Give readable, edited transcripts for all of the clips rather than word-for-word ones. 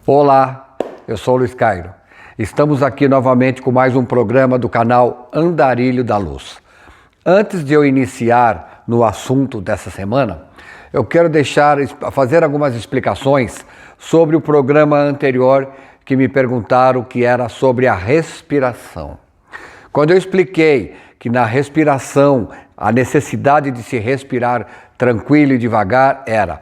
Olá, eu sou o Luiz Cairo. Estamos aqui novamente com mais um programa do canal Andarilho da Luz. Antes de eu iniciar no assunto dessa semana, eu quero fazer algumas explicações sobre o programa anterior que me perguntaram que era sobre a respiração. Quando eu expliquei que na respiração a necessidade de se respirar tranquilo e devagar era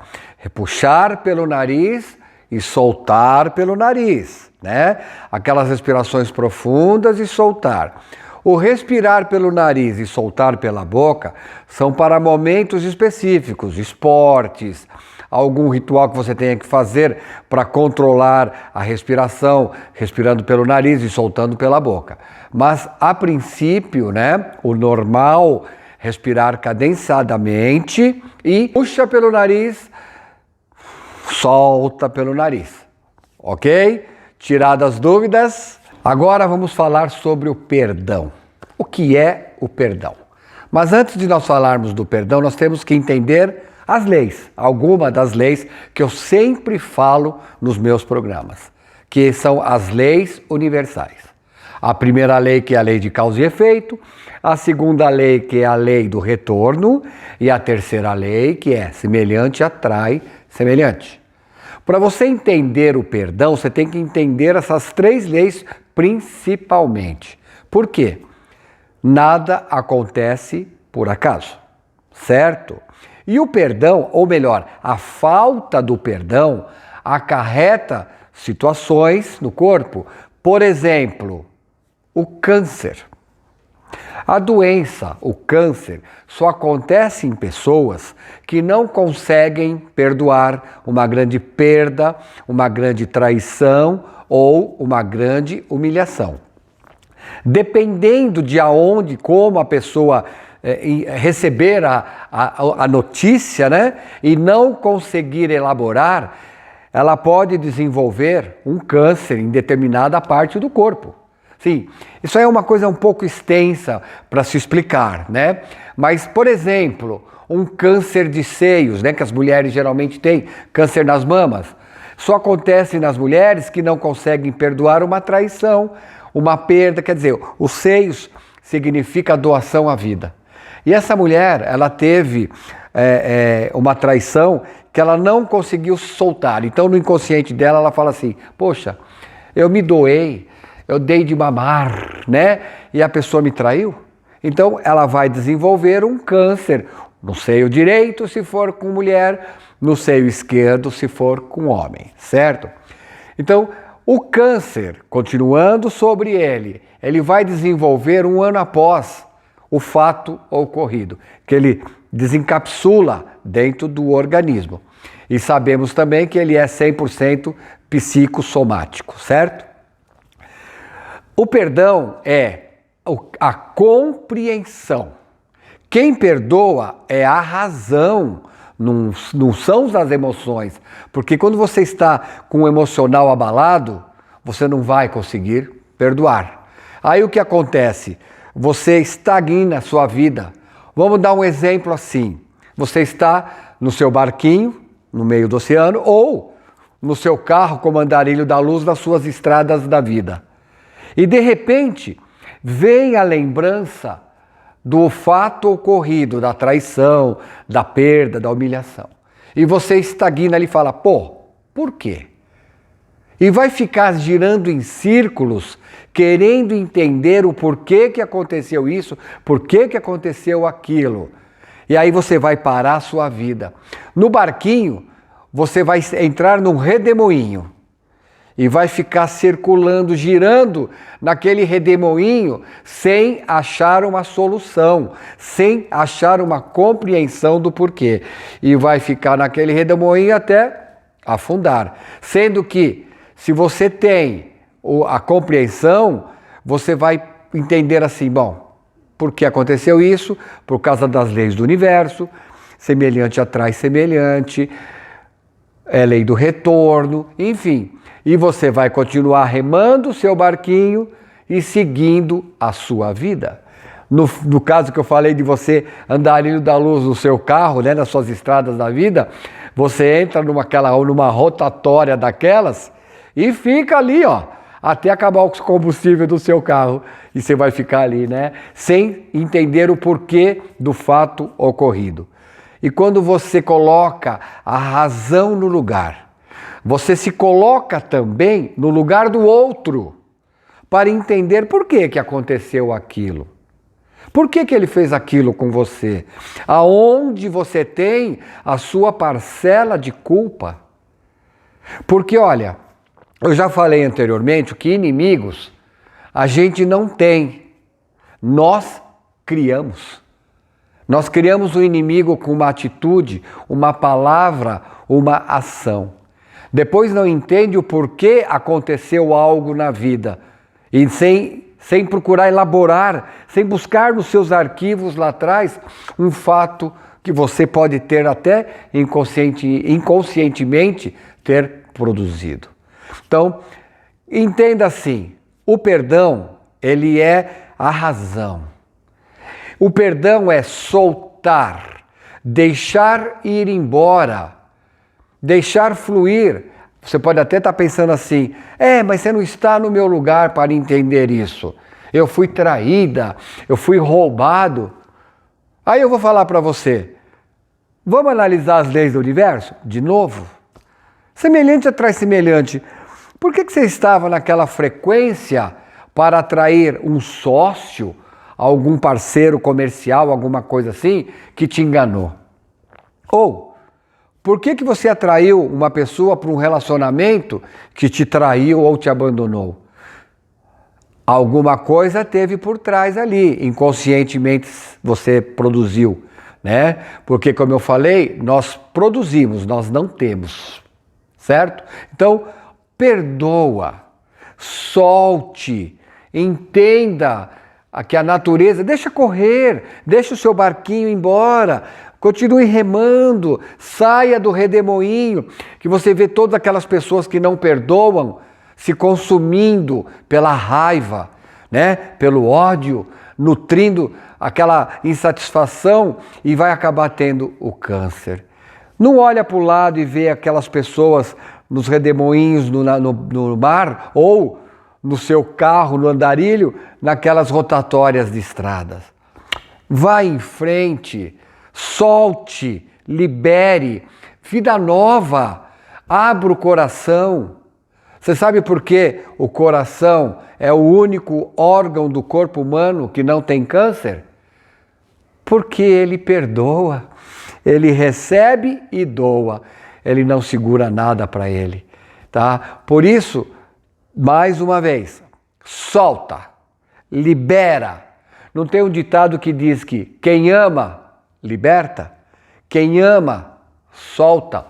puxar pelo nariz e soltar pelo nariz, né? Aquelas respirações profundas e soltar. O respirar pelo nariz e soltar pela boca são para momentos específicos, esportes, algum ritual que você tenha que fazer para controlar a respiração, respirando pelo nariz e soltando pela boca. Mas, a princípio, né, o normal, respirar cadenciadamente e puxa pelo nariz, solta pelo nariz, ok? Tiradas as dúvidas, agora vamos falar sobre o perdão. O que é o perdão? Mas antes de nós falarmos do perdão, nós temos que entender as leis, algumas das leis que eu sempre falo nos meus programas, que são as leis universais. A primeira lei, que é a lei de causa e efeito, a segunda lei, que é a lei do retorno, e a terceira lei, que é semelhante atrai semelhante. Para você entender o perdão, você tem que entender essas três leis principalmente. Por quê? Nada acontece por acaso, certo? E o perdão, ou melhor, a falta do perdão, acarreta situações no corpo. Por exemplo, o câncer. A doença, o câncer, só acontece em pessoas que não conseguem perdoar uma grande perda, uma grande traição ou uma grande humilhação. Dependendo de aonde, como a pessoa receber a notícia, né, e não conseguir elaborar, ela pode desenvolver um câncer em determinada parte do corpo. Sim, isso aí é uma coisa um pouco extensa para se explicar, né? Mas, por exemplo, um câncer de seios, né, que as mulheres geralmente têm, câncer nas mamas, só acontece nas mulheres que não conseguem perdoar uma traição, uma perda, quer dizer, os seios significa doação à vida. E essa mulher, ela teve uma traição que ela não conseguiu soltar. Então, no inconsciente dela, ela fala assim, poxa, eu me doei, eu dei de mamar, né? E a pessoa me traiu. Então, ela vai desenvolver um câncer no seio direito, se for com mulher, no seio esquerdo, se for com homem, certo? Então, o câncer, continuando sobre ele vai desenvolver um ano após o fato ocorrido, que ele desencapsula dentro do organismo. E sabemos também que ele é 100% psicossomático, certo? O perdão é a compreensão. Quem perdoa é a razão, não são as emoções. Porque quando você está com o emocional abalado, você não vai conseguir perdoar. Aí o que acontece? Você estagna a sua vida. Vamos dar um exemplo assim. Você está no seu barquinho, no meio do oceano, ou no seu carro como andarilho da luz nas suas estradas da vida. E de repente, vem a lembrança do fato ocorrido, da traição, da perda, da humilhação. E você estagna ali e fala, pô, por quê? E vai ficar girando em círculos, querendo entender o porquê que aconteceu isso, porquê que aconteceu aquilo. E aí você vai parar a sua vida. No barquinho, você vai entrar num redemoinho. E vai ficar circulando, girando naquele redemoinho sem achar uma solução, sem achar uma compreensão do porquê. E vai ficar naquele redemoinho até afundar. Sendo que, se você tem a compreensão, você vai entender assim, bom, por que aconteceu isso? Por causa das leis do universo, semelhante atrai semelhante, é lei do retorno, enfim. E você vai continuar remando o seu barquinho e seguindo a sua vida. No caso que eu falei de você andarilho da luz no seu carro, né, nas suas estradas da vida, você entra numa rotatória daquelas E fica ali, ó, até acabar o combustível do seu carro. E você vai ficar ali, né? Sem entender o porquê do fato ocorrido. E quando você coloca a razão no lugar, você se coloca também no lugar do outro, para entender por que aconteceu aquilo. Por que ele fez aquilo com você? Aonde você tem a sua parcela de culpa? Porque, olha, eu já falei anteriormente que inimigos a gente não tem, nós criamos. Nós criamos o inimigo com uma atitude, uma palavra, uma ação. Depois não entende o porquê aconteceu algo na vida. E sem procurar elaborar, sem buscar nos seus arquivos lá atrás um fato que você pode ter até inconscientemente ter produzido. Então, entenda assim, o perdão, ele é a razão. O perdão é soltar, deixar ir embora, deixar fluir. Você pode até estar pensando assim, mas você não está no meu lugar para entender isso. Eu fui traída, eu fui roubado. Aí eu vou falar para você, vamos analisar as leis do universo? De novo? Semelhante atrai semelhante. Por que você estava naquela frequência para atrair um sócio, algum parceiro comercial, alguma coisa assim, que te enganou? Ou, por que você atraiu uma pessoa para um relacionamento que te traiu ou te abandonou? Alguma coisa teve por trás ali, inconscientemente você produziu, né? Porque, como eu falei, nós produzimos, nós não temos, certo? Então, perdoa, solte, entenda que a natureza, deixa correr, deixa o seu barquinho embora, continue remando, saia do redemoinho, que você vê todas aquelas pessoas que não perdoam se consumindo pela raiva, né? Pelo ódio, nutrindo aquela insatisfação e vai acabar tendo o câncer. Não olha para o lado e vê aquelas pessoas nos redemoinhos no mar ou no seu carro, no andarilho, naquelas rotatórias de estradas. Vá em frente, solte, libere, vida nova, abra o coração. Você sabe por que o coração é o único órgão do corpo humano que não tem câncer? Porque ele perdoa, ele recebe e doa, ele não segura nada para ele, tá? Por isso, mais uma vez, solta, libera. Não tem um ditado que diz que quem ama, liberta, quem ama, solta.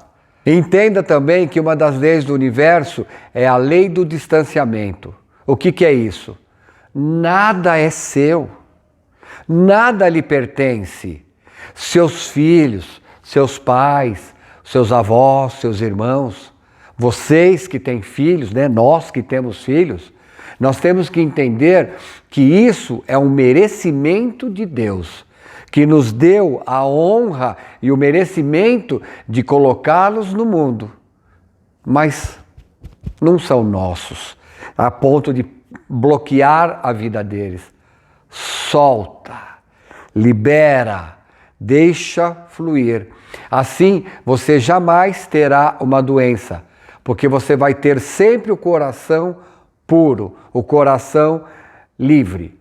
Entenda também que uma das leis do universo é a lei do distanciamento. O que é isso? Nada é seu, nada lhe pertence. Seus filhos, seus pais, seus avós, seus irmãos, vocês que têm filhos, né? Nós que temos filhos, nós temos que entender que isso é um merecimento de Deus, que nos deu a honra e o merecimento de colocá-los no mundo, mas não são nossos, a ponto de bloquear a vida deles. Solta, libera, deixa fluir. Assim, você jamais terá uma doença, porque você vai ter sempre o coração puro, o coração livre.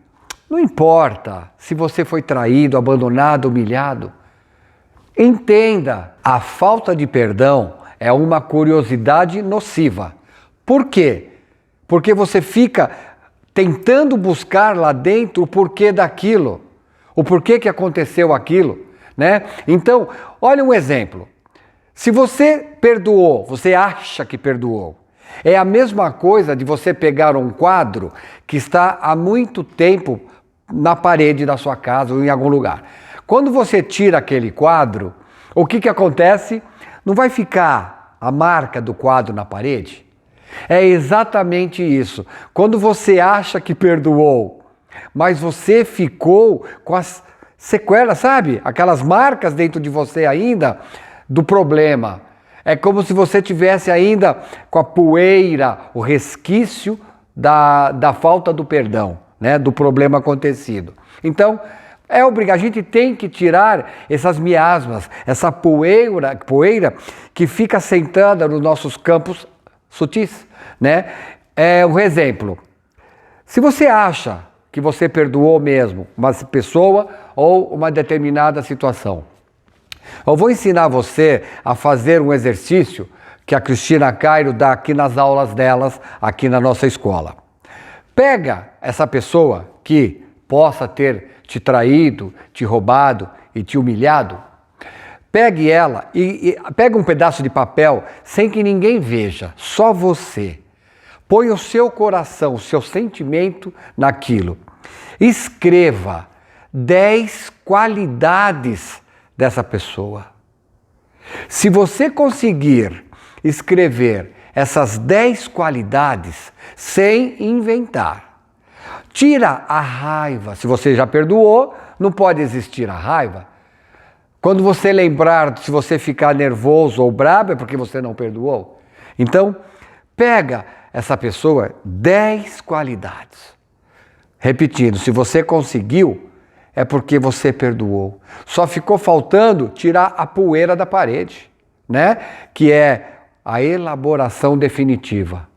Não importa se você foi traído, abandonado, humilhado. Entenda, a falta de perdão é uma curiosidade nociva. Por quê? Porque você fica tentando buscar lá dentro o porquê daquilo, o porquê que aconteceu aquilo, né? Então, olha um exemplo. Se você perdoou, você acha que perdoou, é a mesma coisa de você pegar um quadro que está há muito tempo na parede da sua casa ou em algum lugar. Quando você tira aquele quadro, o que acontece? Não vai ficar a marca do quadro na parede? É exatamente isso. Quando você acha que perdoou, mas você ficou com as sequelas, sabe? Aquelas marcas dentro de você ainda do problema. É como se você tivesse ainda com a poeira, o resquício da falta do perdão, né? Do problema acontecido. Então, a gente tem que tirar essas miasmas, essa poeira que fica sentada nos nossos campos sutis, né? Um exemplo. Se você acha que você perdoou mesmo uma pessoa ou uma determinada situação, eu vou ensinar você a fazer um exercício que a Cristina Cairo dá aqui nas aulas delas, aqui na nossa escola. Pega essa pessoa que possa ter te traído, te roubado e te humilhado. Pegue ela e pega um pedaço de papel sem que ninguém veja, só você. Põe o seu coração, o seu sentimento naquilo. Escreva 10 qualidades dessa pessoa. Se você conseguir escrever essas 10 qualidades sem inventar, tira a raiva. Se você já perdoou, não pode existir a raiva. Quando você lembrar, se você ficar nervoso ou bravo, é porque você não perdoou. Então, pega essa pessoa 10 qualidades. Repetindo, se você conseguiu, é porque você perdoou. Só ficou faltando tirar a poeira da parede, né? Que é a elaboração definitiva,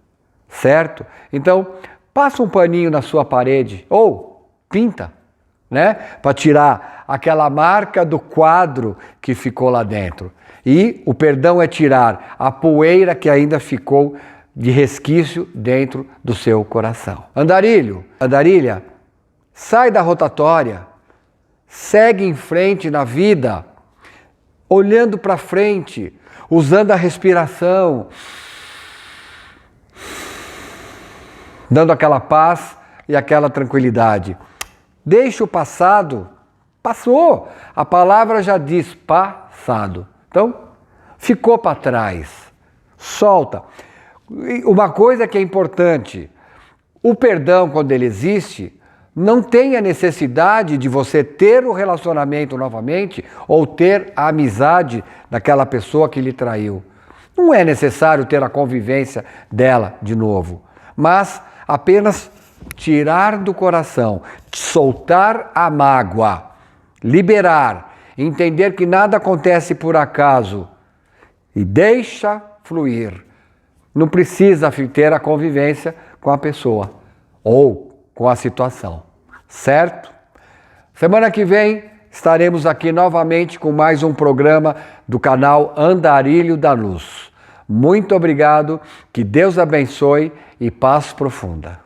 certo? Então, passa um paninho na sua parede ou pinta, né? Para tirar aquela marca do quadro que ficou lá dentro. E o perdão é tirar a poeira que ainda ficou de resquício dentro do seu coração. Andarilha, sai da rotatória. Segue em frente na vida, olhando para frente, usando a respiração, dando aquela paz e aquela tranquilidade. Deixa o passado, passou. A palavra já diz passado. Então, ficou para trás. Solta. Uma coisa que é importante, o perdão, quando ele existe, não tem a necessidade de você ter o relacionamento novamente ou ter a amizade daquela pessoa que lhe traiu. Não é necessário ter a convivência dela de novo, mas apenas tirar do coração, soltar a mágoa, liberar, entender que nada acontece por acaso e deixa fluir. Não precisa ter a convivência com a pessoa ou com a situação, certo? Semana que vem estaremos aqui novamente com mais um programa do canal Andarilho da Luz. Muito obrigado, que Deus abençoe e paz profunda.